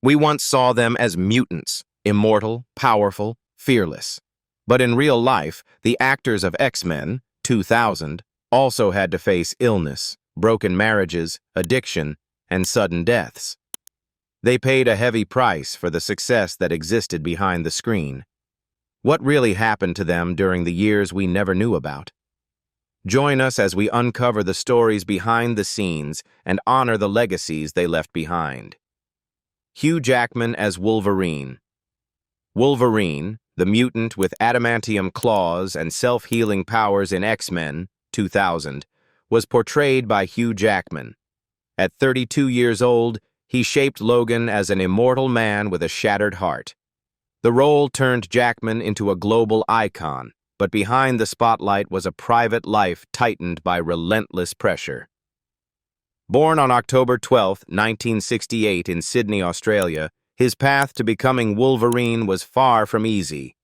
We once saw them as mutants, immortal, powerful, fearless. But in real life, the actors of X-Men, 2000, also had to face illness, broken marriages, addiction, and sudden deaths. They paid a heavy price for the success that existed behind the screen. What really happened to them during the years we never knew about? Join us as we uncover the stories behind the scenes and honor the legacies they left behind. Hugh Jackman as Wolverine. Wolverine, the mutant with adamantium claws and self-healing powers in X-Men, 2000, was portrayed by Hugh Jackman. At 32 years old, he shaped Logan as an immortal man with a shattered heart. The role turned Jackman into a global icon, but behind the spotlight was a private life tightened by relentless pressure. Born on October 12, 1968 in Sydney, Australia, his path to becoming Wolverine was far from easy.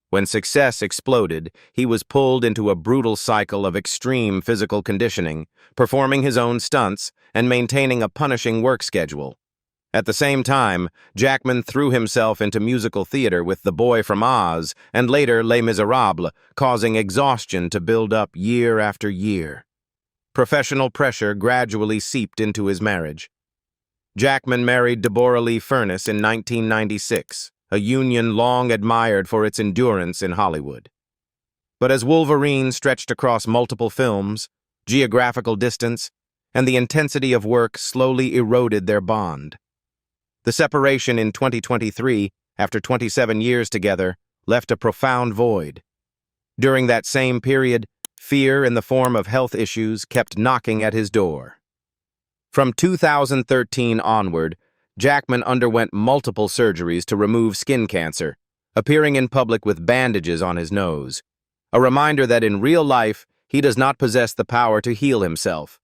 When success exploded, he was pulled into a brutal cycle of extreme physical conditioning, performing his own stunts, and maintaining a punishing work schedule. At the same time, Jackman threw himself into musical theater with The Boy from Oz and later Les Miserables, causing exhaustion to build up year after year. Professional pressure gradually seeped into his marriage. Jackman married Deborah Lee Furness in 1996, a union long admired for its endurance in Hollywood. But as Wolverine stretched across multiple films, geographical distance, and the intensity of work slowly eroded their bond. The separation in 2023, after 27 years together, left a profound void. During that same period, fear in the form of health issues kept knocking at his door. From 2013 onward, Jackman underwent multiple surgeries to remove skin cancer, appearing in public with bandages on his nose, a reminder that in real life, he does not possess the power to heal himself.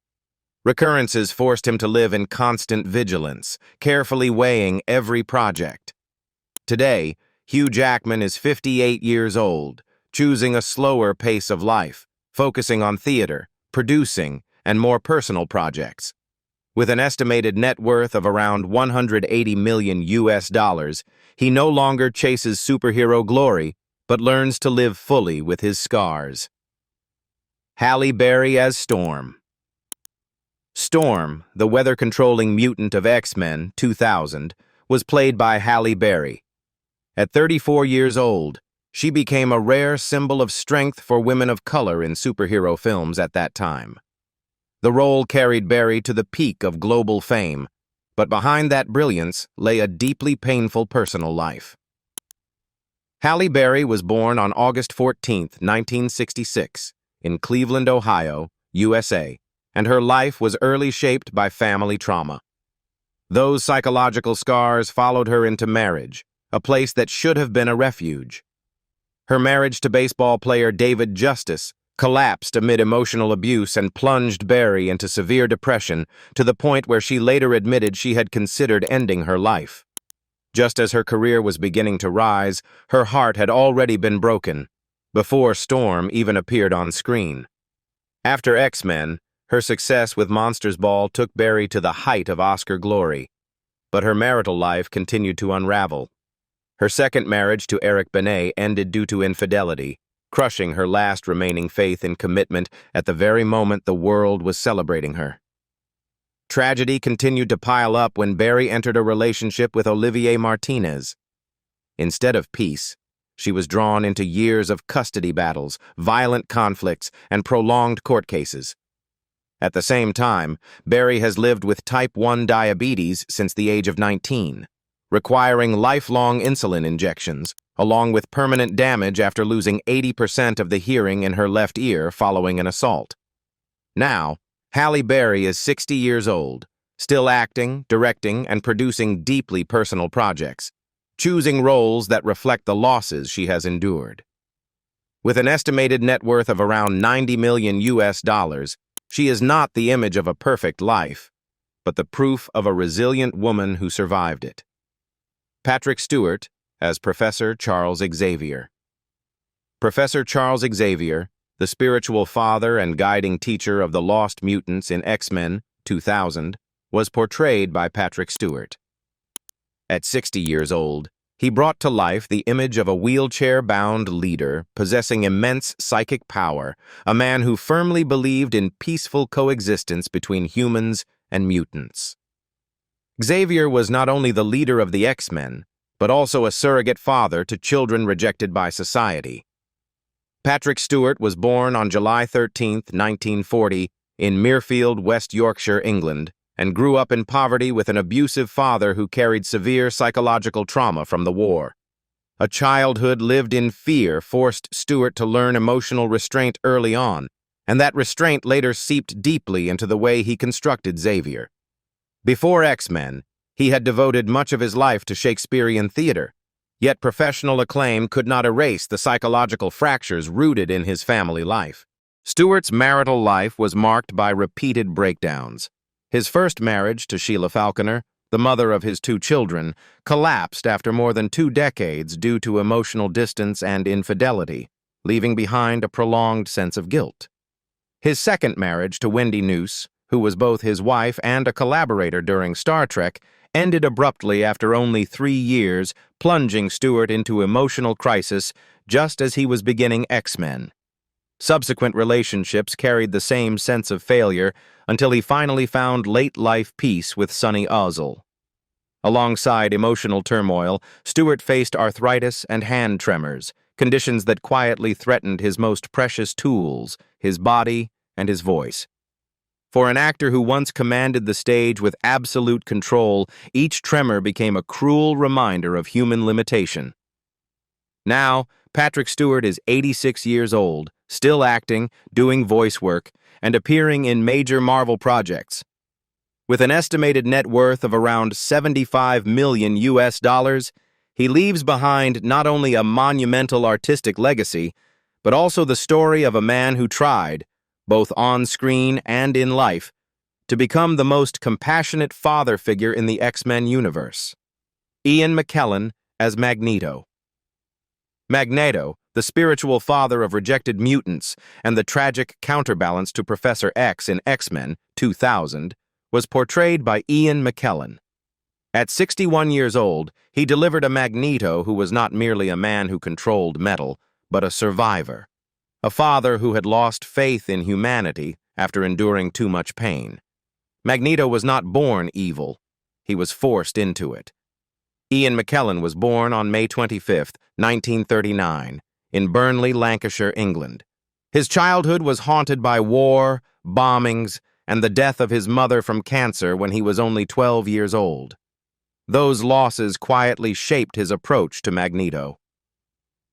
Recurrences forced him to live in constant vigilance, carefully weighing every project. Today, Hugh Jackman is 58 years old, choosing a slower pace of life, focusing on theater, producing, and more personal projects. With an estimated net worth of around $180 million, he no longer chases superhero glory, but learns to live fully with his scars. Halle Berry as Storm. Storm, the weather-controlling mutant of X-Men, 2000, was played by Halle Berry. At 34 years old, she became a rare symbol of strength for women of color in superhero films at that time. The role carried Berry to the peak of global fame, but behind that brilliance lay a deeply painful personal life. Halle Berry was born on August 14, 1966, in Cleveland, Ohio, USA, and her life was early shaped by family trauma. Those psychological scars followed her into marriage, a place that should have been a refuge. Her marriage to baseball player David Justice collapsed amid emotional abuse and plunged Berry into severe depression to the point where she later admitted she had considered ending her life. Just as her career was beginning to rise, her heart had already been broken, before Storm even appeared on screen. After X-Men, her success with Monsters Ball took Berry to the height of Oscar glory, but her marital life continued to unravel. Her second marriage to Eric Benet ended due to infidelity, crushing her last remaining faith in commitment at the very moment the world was celebrating her. Tragedy continued to pile up when Berry entered a relationship with Olivier Martinez. Instead of peace, she was drawn into years of custody battles, violent conflicts, and prolonged court cases. At the same time, Berry has lived with type 1 diabetes since the age of 19, requiring lifelong insulin injections, along with permanent damage after losing 80% of the hearing in her left ear following an assault. Now, Halle Berry is 60 years old, still acting, directing, and producing deeply personal projects, choosing roles that reflect the losses she has endured. With an estimated net worth of around $90 million, she is not the image of a perfect life, but the proof of a resilient woman who survived it. Patrick Stewart as Professor Charles Xavier. Professor Charles Xavier, the spiritual father and guiding teacher of the Lost Mutants in X-Men 2000, was portrayed by Patrick Stewart. At 60 years old, he brought to life the image of a wheelchair-bound leader possessing immense psychic power, a man who firmly believed in peaceful coexistence between humans and mutants. Xavier was not only the leader of the X-Men, but also a surrogate father to children rejected by society. Patrick Stewart was born on July 13, 1940, in Mirfield, West Yorkshire, England, and grew up in poverty with an abusive father who carried severe psychological trauma from the war. A childhood lived in fear forced Stewart to learn emotional restraint early on, and that restraint later seeped deeply into the way he constructed Xavier. Before X-Men, he had devoted much of his life to Shakespearean theater, yet professional acclaim could not erase the psychological fractures rooted in his family life. Stewart's marital life was marked by repeated breakdowns. His first marriage to Sheila Falconer, the mother of his 2 children, collapsed after more than 2 decades due to emotional distance and infidelity, leaving behind a prolonged sense of guilt. His second marriage to Wendy Noose, who was both his wife and a collaborator during Star Trek, ended abruptly after only 3 years, plunging Stewart into emotional crisis just as he was beginning X-Men. Subsequent relationships carried the same sense of failure until he finally found late-life peace with Sonny Ozzel. Alongside emotional turmoil, Stewart faced arthritis and hand tremors, conditions that quietly threatened his most precious tools, his body and his voice. For an actor who once commanded the stage with absolute control, each tremor became a cruel reminder of human limitation. Now, Patrick Stewart is 86 years old, still acting, doing voice work, and appearing in major Marvel projects. With an estimated net worth of around $75 million, he leaves behind not only a monumental artistic legacy, but also the story of a man who tried, both on screen and in life, to become the most compassionate father figure in the X-Men universe. Ian McKellen as Magneto. Magneto, the spiritual father of rejected mutants and the tragic counterbalance to Professor X in X-Men 2000, was portrayed by Ian McKellen. At 61 years old, he delivered a Magneto who was not merely a man who controlled metal, but a survivor. A father who had lost faith in humanity after enduring too much pain. Magneto was not born evil. He was forced into it. Ian McKellen was born on May 25, 1939, in Burnley, Lancashire, England. His childhood was haunted by war, bombings, and the death of his mother from cancer when he was only 12 years old. Those losses quietly shaped his approach to Magneto.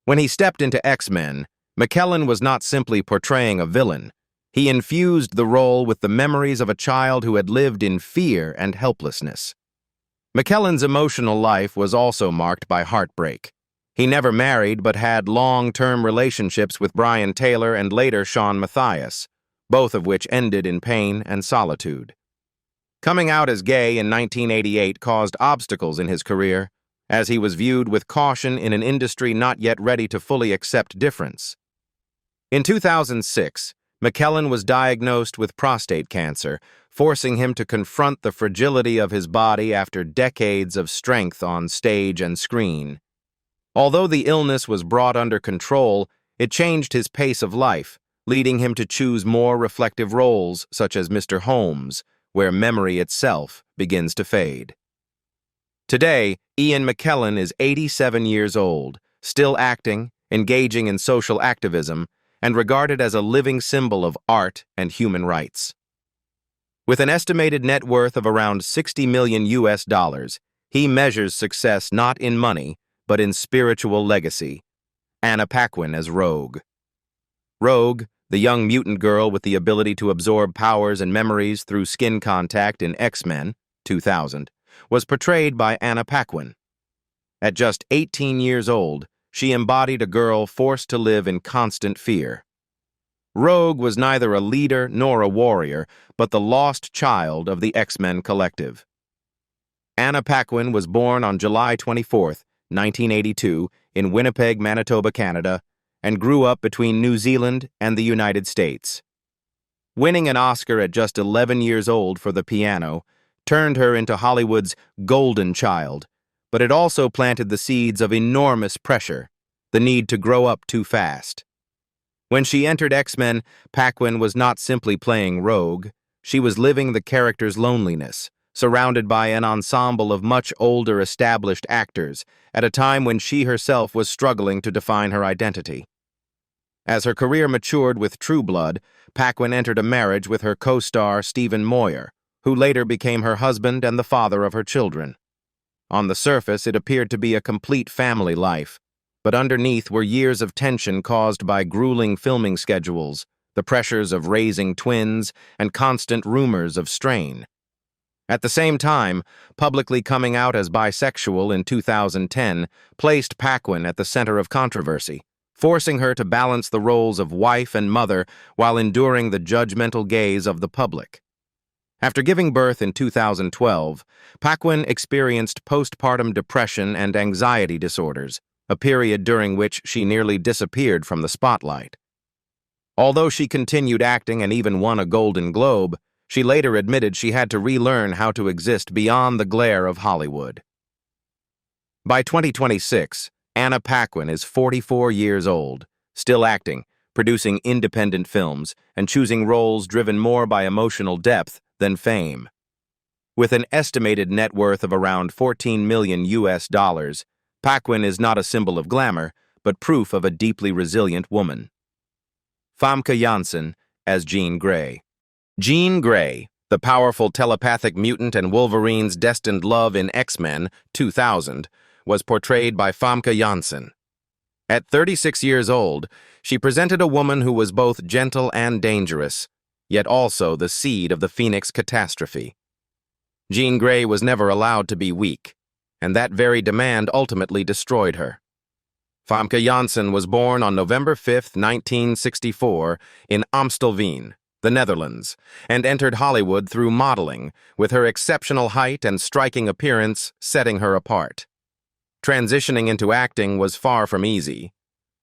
When he stepped into X-Men, McKellen was not simply portraying a villain. He infused the role with the memories of a child who had lived in fear and helplessness. McKellen's emotional life was also marked by heartbreak. He never married but had long-term relationships with Brian Taylor and later Sean Matthias, both of which ended in pain and solitude. Coming out as gay in 1988 caused obstacles in his career, as he was viewed with caution in an industry not yet ready to fully accept difference. In 2006, McKellen was diagnosed with prostate cancer, forcing him to confront the fragility of his body after decades of strength on stage and screen. Although the illness was brought under control, it changed his pace of life, leading him to choose more reflective roles such as Mr. Holmes, where memory itself begins to fade. Today, Ian McKellen is 87 years old, still acting, engaging in social activism, and regarded as a living symbol of art and human rights. With an estimated net worth of around $60 million, he measures success not in money, but in spiritual legacy. Anna Paquin as Rogue. Rogue, the young mutant girl with the ability to absorb powers and memories through skin contact in X-Men 2000, was portrayed by Anna Paquin. At just 18 years old, she embodied a girl forced to live in constant fear. Rogue was neither a leader nor a warrior, but the lost child of the X-Men collective. Anna Paquin was born on July 24, 1982, in Winnipeg, Manitoba, Canada, and grew up between New Zealand and the United States. Winning an Oscar at just 11 years old for The Piano turned her into Hollywood's golden child, but it also planted the seeds of enormous pressure, the need to grow up too fast. When she entered X-Men, Paquin was not simply playing Rogue, she was living the character's loneliness, surrounded by an ensemble of much older established actors at a time when she herself was struggling to define her identity. As her career matured with True Blood, Paquin entered a marriage with her co-star Stephen Moyer, who later became her husband and the father of her children. On the surface, it appeared to be a complete family life, but underneath were years of tension caused by grueling filming schedules, the pressures of raising twins, and constant rumors of strain. At the same time, publicly coming out as bisexual in 2010 placed Paquin at the center of controversy, forcing her to balance the roles of wife and mother while enduring the judgmental gaze of the public. After giving birth in 2012, Paquin experienced postpartum depression and anxiety disorders, a period during which she nearly disappeared from the spotlight. Although she continued acting and even won a Golden Globe, she later admitted she had to relearn how to exist beyond the glare of Hollywood. By 2026, Anna Paquin is 44 years old, still acting, producing independent films, and choosing roles driven more by emotional depth than fame. With an estimated net worth of around $14 million, Paquin is not a symbol of glamour, but proof of a deeply resilient woman. Famke Janssen as Jean Grey. Jean Grey, the powerful telepathic mutant and Wolverine's destined love in X-Men 2000, was portrayed by Famke Janssen. At 36 years old, she presented a woman who was both gentle and dangerous, yet also the seed of the Phoenix catastrophe. Jean Grey was never allowed to be weak, and that very demand ultimately destroyed her. Famke Janssen was born on November 5, 1964, in Amstelveen, the Netherlands, and entered Hollywood through modeling, with her exceptional height and striking appearance setting her apart. Transitioning into acting was far from easy.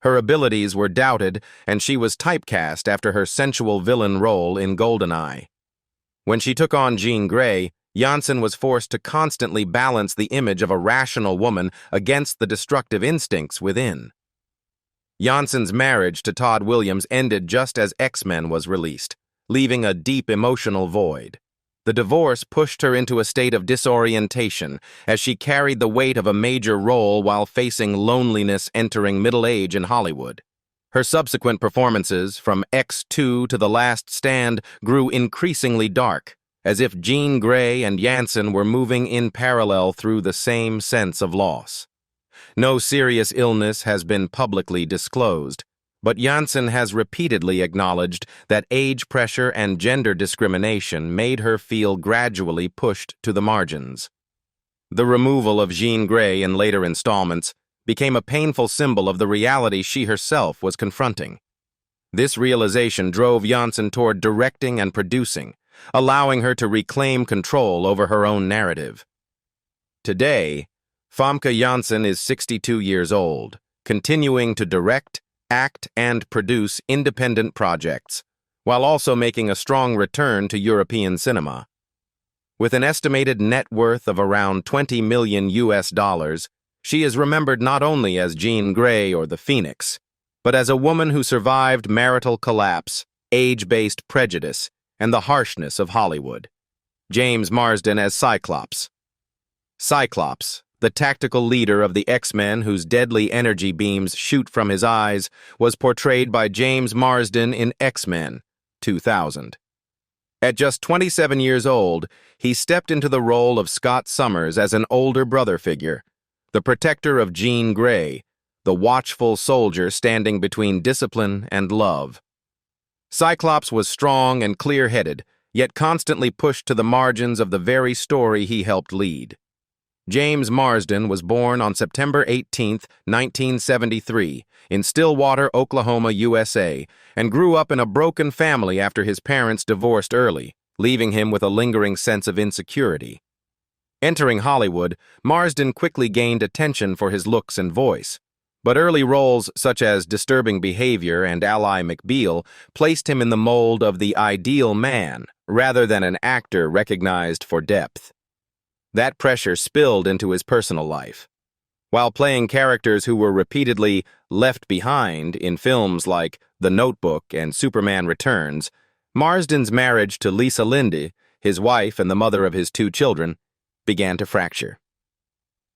Her abilities were doubted, and she was typecast after her sensual villain role in GoldenEye. When she took on Jean Grey, Janssen was forced to constantly balance the image of a rational woman against the destructive instincts within. Janssen's marriage to Todd Williams ended just as X-Men was released, leaving a deep emotional void. The divorce pushed her into a state of disorientation as she carried the weight of a major role while facing loneliness entering middle age in Hollywood. Her subsequent performances, from X2 to The Last Stand, grew increasingly dark, as if Jean Grey and Janssen were moving in parallel through the same sense of loss. No serious illness has been publicly disclosed, but Janssen has repeatedly acknowledged that age pressure and gender discrimination made her feel gradually pushed to the margins. The removal of Jean Grey in later installments became a painful symbol of the reality she herself was confronting. This realization drove Janssen toward directing and producing, allowing her to reclaim control over her own narrative. Today, Famke Janssen is 62 years old, continuing to direct, act, and produce independent projects, while also making a strong return to European cinema. With an estimated net worth of around $20 million, she is remembered not only as Jean Grey or the Phoenix, but as a woman who survived marital collapse, age-based prejudice, and the harshness of Hollywood. James Marsden as Cyclops. Cyclops, the tactical leader of the X-Men whose deadly energy beams shoot from his eyes, was portrayed by James Marsden in X-Men 2000. At just 27 years old, he stepped into the role of Scott Summers as an older brother figure, the protector of Jean Grey, the watchful soldier standing between discipline and love. Cyclops was strong and clear-headed, yet constantly pushed to the margins of the very story he helped lead. James Marsden was born on September 18, 1973, in Stillwater, Oklahoma, USA, and grew up in a broken family after his parents divorced early, leaving him with a lingering sense of insecurity. Entering Hollywood, Marsden quickly gained attention for his looks and voice, but early roles such as Disturbing Behavior and Ally McBeal placed him in the mold of the ideal man rather than an actor recognized for depth. That pressure spilled into his personal life. While playing characters who were repeatedly left behind in films like The Notebook and Superman Returns, Marsden's marriage to Lisa Linde, his wife and the mother of his 2 children, began to fracture.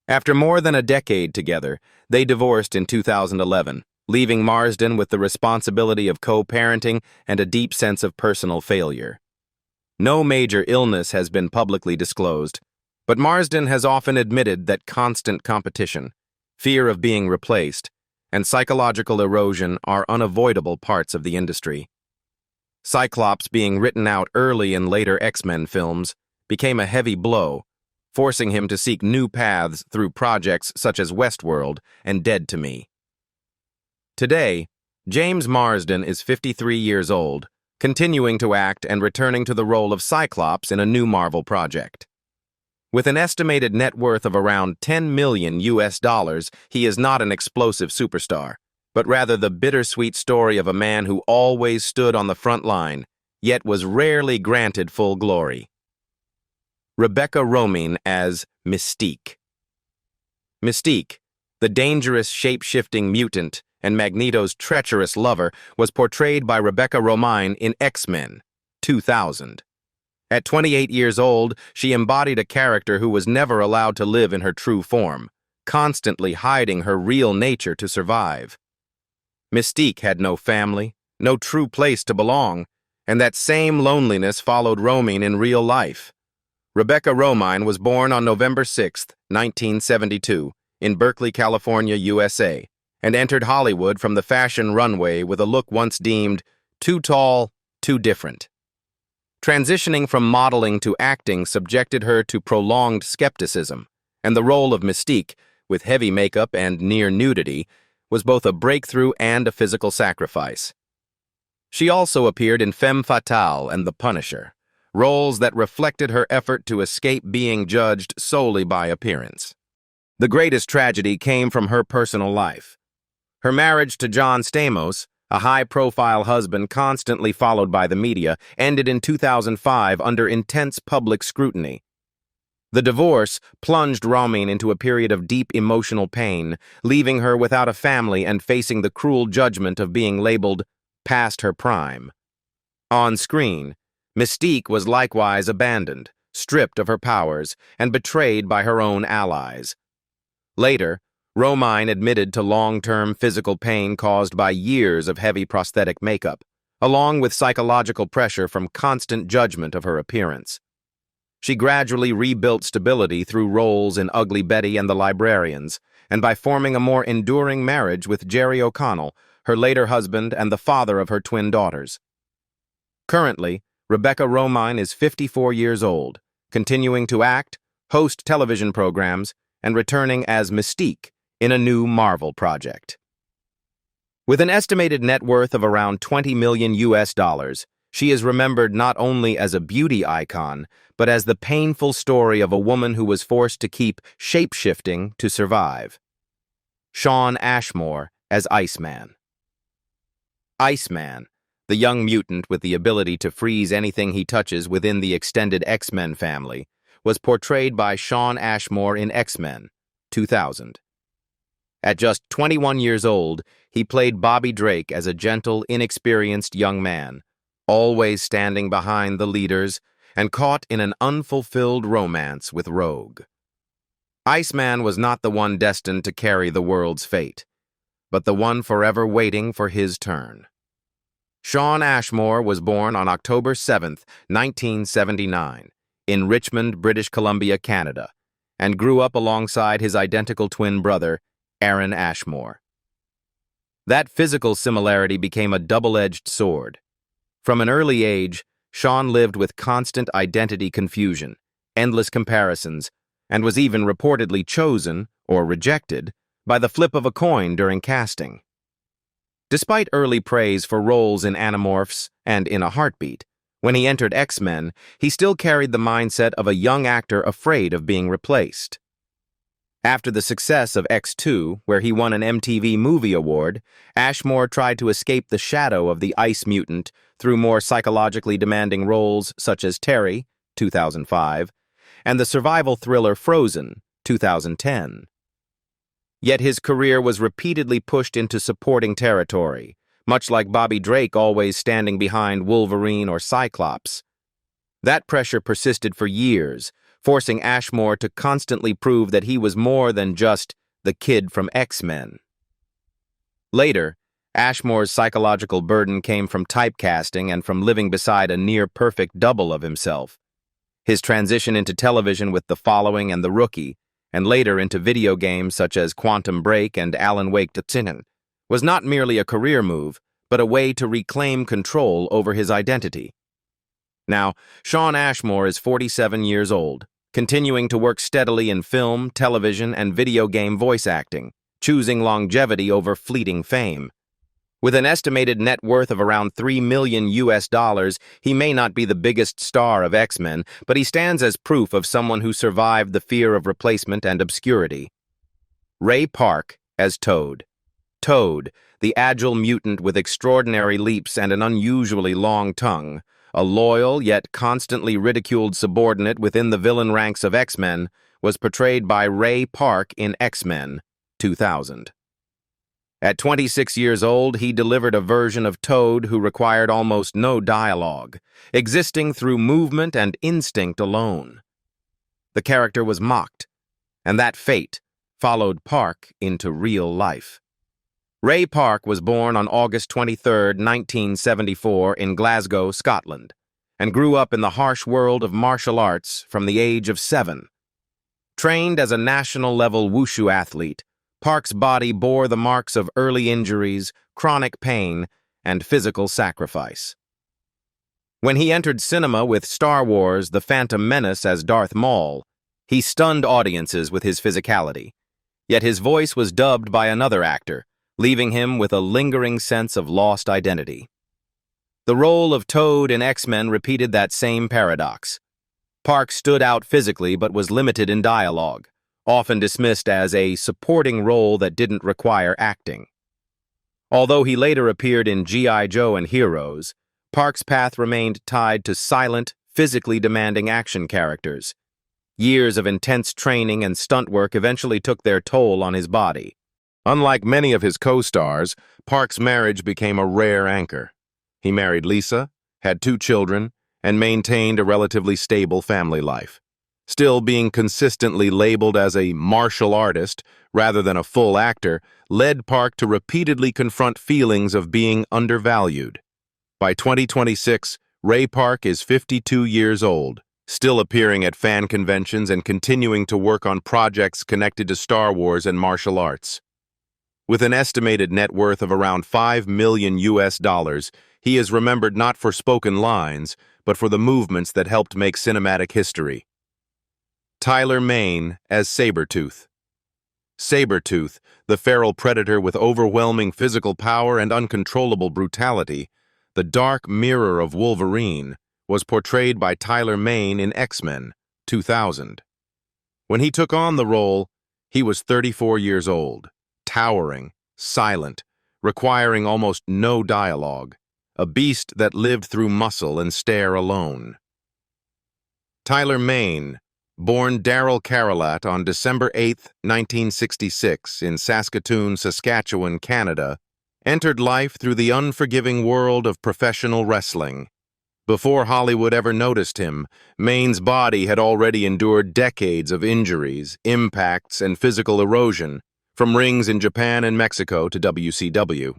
After more than a decade together, they divorced in 2011, leaving Marsden with the responsibility of co-parenting and a deep sense of personal failure. No major illness has been publicly disclosed, but Marsden has often admitted that constant competition, fear of being replaced, and psychological erosion are unavoidable parts of the industry. Cyclops being written out early in later X-Men films became a heavy blow, forcing him to seek new paths through projects such as Westworld and Dead to Me. Today, James Marsden is 53 years old, continuing to act and returning to the role of Cyclops in a new Marvel project. With an estimated net worth of around $10 million, he is not an explosive superstar, but rather the bittersweet story of a man who always stood on the front line, yet was rarely granted full glory. Rebecca Romijn as Mystique. Mystique, the dangerous shape-shifting mutant and Magneto's treacherous lover, was portrayed by Rebecca Romijn in X-Men 2000. At 28 years old, she embodied a character who was never allowed to live in her true form, constantly hiding her real nature to survive. Mystique had no family, no true place to belong, and that same loneliness followed Romijn in real life. Rebecca Romijn was born on November 6, 1972, in Berkeley, California, USA, and entered Hollywood from the fashion runway with a look once deemed too tall, too different. Transitioning from modeling to acting subjected her to prolonged skepticism, and the role of Mystique, with heavy makeup and near nudity, was both a breakthrough and a physical sacrifice. She also appeared in Femme Fatale and The Punisher, roles that reflected her effort to escape being judged solely by appearance. The greatest tragedy came from her personal life. Her marriage to John Stamos, a high-profile husband constantly followed by the media, ended in 2005 under intense public scrutiny. The divorce plunged Romijn into a period of deep emotional pain, leaving her without a family and facing the cruel judgment of being labeled past her prime. On screen, Mystique was likewise abandoned, stripped of her powers, and betrayed by her own allies. Later, Romijn admitted to long-term physical pain caused by years of heavy prosthetic makeup, along with psychological pressure from constant judgment of her appearance. She gradually rebuilt stability through roles in Ugly Betty and The Librarians, and by forming a more enduring marriage with Jerry O'Connell, her later husband and the father of her twin daughters. Currently, Rebecca Romijn is 54 years old, continuing to act, host television programs, and returning as Mystique in a new Marvel project. With an estimated net worth of around $20 million, she is remembered not only as a beauty icon, but as the painful story of a woman who was forced to keep shape-shifting to survive. Shawn Ashmore as Iceman. Iceman, the young mutant with the ability to freeze anything he touches within the extended X-Men family, was portrayed by Shawn Ashmore in X-Men 2000. At just 21 years old, he played Bobby Drake as a gentle, inexperienced young man, always standing behind the leaders and caught in an unfulfilled romance with Rogue. Iceman was not the one destined to carry the world's fate, but the one forever waiting for his turn. Shawn Ashmore was born on October 7, 1979, in Richmond, British Columbia, Canada, and grew up alongside his identical twin brother, Aaron Ashmore. That physical similarity became a double-edged sword. From an early age, Shawn lived with constant identity confusion, endless comparisons, and was even reportedly chosen, or rejected, by the flip of a coin during casting. Despite early praise for roles in Animorphs and In a Heartbeat, when he entered X-Men, he still carried the mindset of a young actor afraid of being replaced. After the success of X2, where he won an MTV Movie Award, Ashmore tried to escape the shadow of the Ice Mutant through more psychologically demanding roles such as Terry, 2005, and the survival thriller Frozen, 2010. Yet his career was repeatedly pushed into supporting territory, much like Bobby Drake always standing behind Wolverine or Cyclops. That pressure persisted for years, forcing Ashmore to constantly prove that he was more than just the kid from X-Men. Later, Ashmore's psychological burden came from typecasting and from living beside a near-perfect double of himself. His transition into television with The Following and The Rookie, and later into video games such as Quantum Break and Alan Wake 2, was not merely a career move, but a way to reclaim control over his identity. Now, Shawn Ashmore is 47 years old, continuing to work steadily in film, television, and video game voice acting, choosing longevity over fleeting fame. With an estimated net worth of around $3 million, he may not be the biggest star of X-Men, but he stands as proof of someone who survived the fear of replacement and obscurity. Ray Park as Toad. Toad, the agile mutant with extraordinary leaps and an unusually long tongue, a loyal yet constantly ridiculed subordinate within the villain ranks of X-Men, was portrayed by Ray Park in X-Men 2000. At 26 years old, he delivered a version of Toad who required almost no dialogue, existing through movement and instinct alone. The character was mocked, and that fate followed Park into real life. Ray Park was born on August 23, 1974, in Glasgow, Scotland, and grew up in the harsh world of martial arts from the age of 7. Trained as a national-level wushu athlete, Park's body bore the marks of early injuries, chronic pain, and physical sacrifice. When he entered cinema with Star Wars: The Phantom Menace as Darth Maul, he stunned audiences with his physicality. Yet his voice was dubbed by another actor, leaving him with a lingering sense of lost identity. The role of Toad in X-Men repeated that same paradox. Park stood out physically but was limited in dialogue, often dismissed as a supporting role that didn't require acting. Although he later appeared in G.I. Joe and Heroes, Park's path remained tied to silent, physically demanding action characters. Years of intense training and stunt work eventually took their toll on his body. Unlike many of his co-stars, Park's marriage became a rare anchor. He married Lisa, had 2 children, and maintained a relatively stable family life. Still, being consistently labeled as a martial artist rather than a full actor led Park to repeatedly confront feelings of being undervalued. By 2026, Ray Park is 52 years old, still appearing at fan conventions and continuing to work on projects connected to Star Wars and martial arts. With an estimated net worth of around $5 million, he is remembered not for spoken lines, but for the movements that helped make cinematic history. Tyler Mane as Sabretooth. Sabretooth, the feral predator with overwhelming physical power and uncontrollable brutality, the dark mirror of Wolverine, was portrayed by Tyler Mane in X-Men 2000. When he took on the role, he was 34 years old, towering, silent, requiring almost no dialogue, a beast that lived through muscle and stare alone. Tyler Mane, born Daryl Carolat on December 8, 1966, in Saskatoon, Saskatchewan, Canada, entered life through the unforgiving world of professional wrestling. Before Hollywood ever noticed him, Mane's body had already endured decades of injuries, impacts, and physical erosion, from rings in Japan and Mexico to WCW.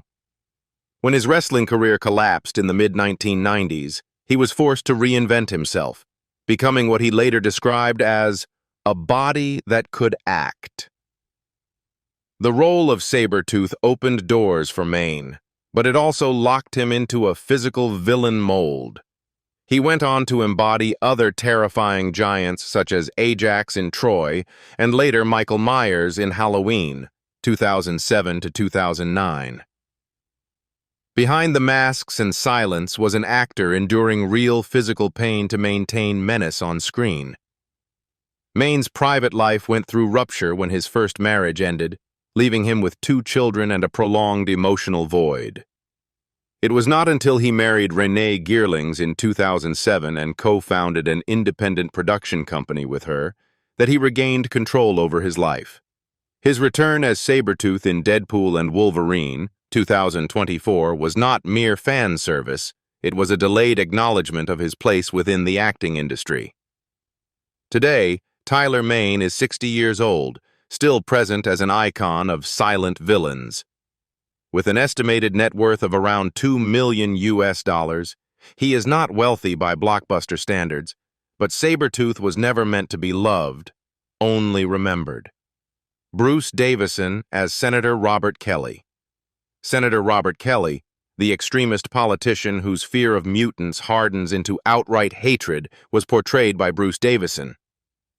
When his wrestling career collapsed in the mid-1990s, he was forced to reinvent himself, becoming what he later described as a body that could act. The role of Sabretooth opened doors for Mane, but it also locked him into a physical villain mold. He went on to embody other terrifying giants such as Ajax in Troy and later Michael Myers in Halloween, 2007 to 2009. Behind the masks and silence was an actor enduring real physical pain to maintain menace on screen. Mane's private life went through rupture when his first marriage ended, leaving him with 2 children and a prolonged emotional void. It was not until he married Renee Geerlings in 2007 and co-founded an independent production company with her that he regained control over his life. His return as Sabretooth in Deadpool and Wolverine, 2024, was not mere fan service, it was a delayed acknowledgement of his place within the acting industry. Today, Tyler Mane is 60 years old, still present as an icon of silent villains. With an estimated net worth of around $2 million, he is not wealthy by blockbuster standards, but Sabretooth was never meant to be loved, only remembered. Bruce Davison as Senator Robert Kelly. Senator Robert Kelly, the extremist politician whose fear of mutants hardens into outright hatred, was portrayed by Bruce Davison.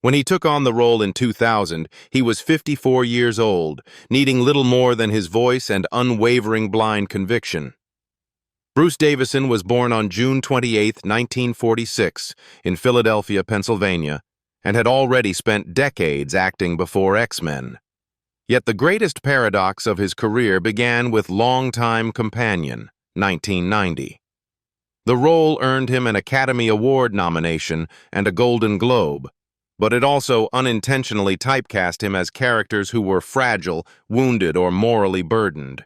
When he took on the role in 2000, he was 54 years old, needing little more than his voice and unwavering blind conviction. Bruce Davison was born on June 28, 1946, in Philadelphia, Pennsylvania, and had already spent decades acting before X-Men. Yet the greatest paradox of his career began with Longtime Companion, 1990. The role earned him an Academy Award nomination and a Golden Globe, but it also unintentionally typecast him as characters who were fragile, wounded, or morally burdened.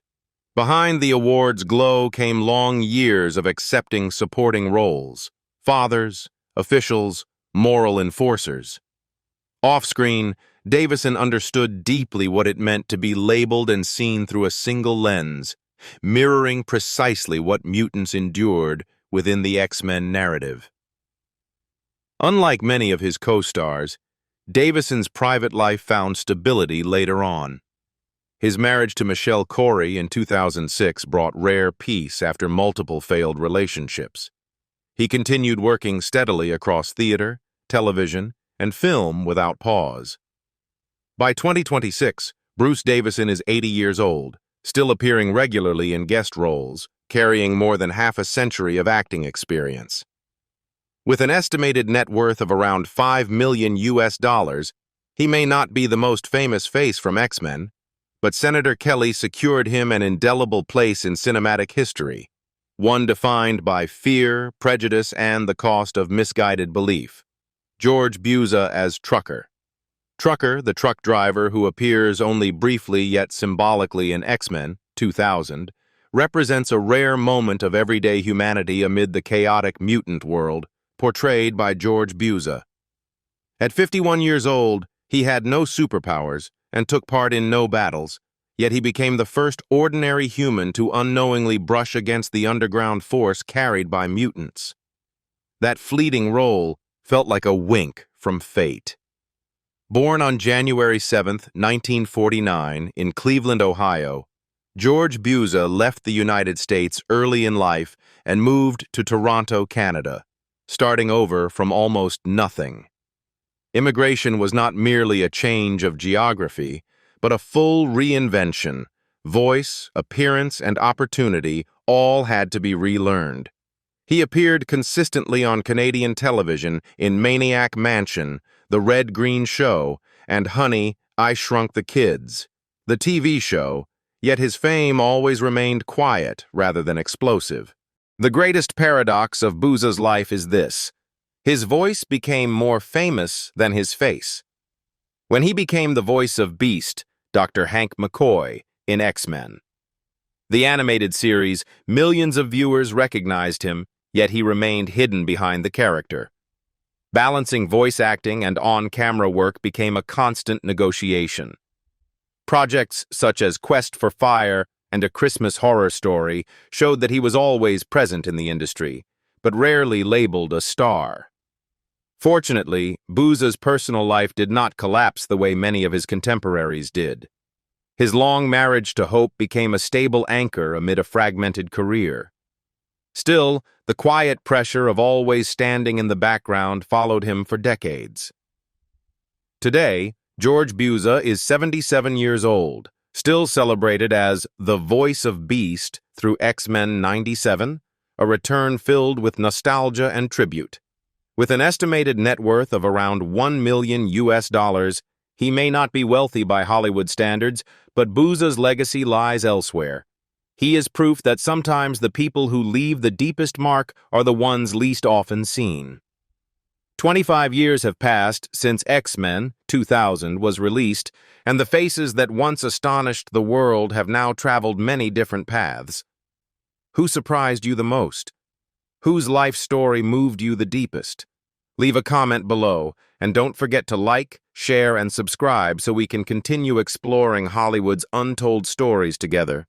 Behind the award's glow came long years of accepting supporting roles: fathers, officials, moral enforcers. Off-screen, Davison understood deeply what it meant to be labeled and seen through a single lens, mirroring precisely what mutants endured within the X-Men narrative. Unlike many of his co-stars, Davison's private life found stability later on. His marriage to Michelle Corey in 2006 brought rare peace after multiple failed relationships. He continued working steadily across theater, television, and film without pause. By 2026, Bruce Davison is 80 years old, still appearing regularly in guest roles, carrying more than half a century of acting experience. With an estimated net worth of around $5 million, he may not be the most famous face from X-Men, but Senator Kelly secured him an indelible place in cinematic history, one defined by fear, prejudice, and the cost of misguided belief. George Buza as Trucker. Trucker, the truck driver who appears only briefly yet symbolically in X-Men 2000, represents a rare moment of everyday humanity amid the chaotic mutant world, portrayed by George Buza. At 51 years old, he had no superpowers and took part in no battles, yet he became the first ordinary human to unknowingly brush against the underground force carried by mutants. That fleeting role felt like a wink from fate. Born on January 7, 1949, in Cleveland, Ohio, George Buza left the United States early in life and moved to Toronto, Canada, starting over from almost nothing. Immigration was not merely a change of geography, but a full reinvention. Voice, appearance, and opportunity all had to be relearned. He appeared consistently on Canadian television in Maniac Mansion, The Red Green Show, and Honey, I Shrunk the Kids, the TV show, yet his fame always remained quiet rather than explosive. The greatest paradox of Buza's life is this: his voice became more famous than his face. When he became the voice of Beast, Dr. Hank McCoy, in X-Men, the animated series, millions of viewers recognized him, yet he remained hidden behind the character. Balancing voice acting and on-camera work became a constant negotiation. Projects such as Quest for Fire and A Christmas Horror Story showed that he was always present in the industry, but rarely labeled a star. Fortunately, Buza's personal life did not collapse the way many of his contemporaries did. His long marriage to Hope became a stable anchor amid a fragmented career. Still, the quiet pressure of always standing in the background followed him for decades. Today, George Buza is 77 years old, still celebrated as the voice of Beast through X-Men 97, a return filled with nostalgia and tribute. With an estimated net worth of around $1 million, he may not be wealthy by Hollywood standards, but Buza's legacy lies elsewhere. He is proof that sometimes the people who leave the deepest mark are the ones least often seen. 25 years have passed since X-Men 2000 was released, and the faces that once astonished the world have now traveled many different paths. Who surprised you the most? Whose life story moved you the deepest? Leave a comment below, and don't forget to like, share, and subscribe so we can continue exploring Hollywood's untold stories together.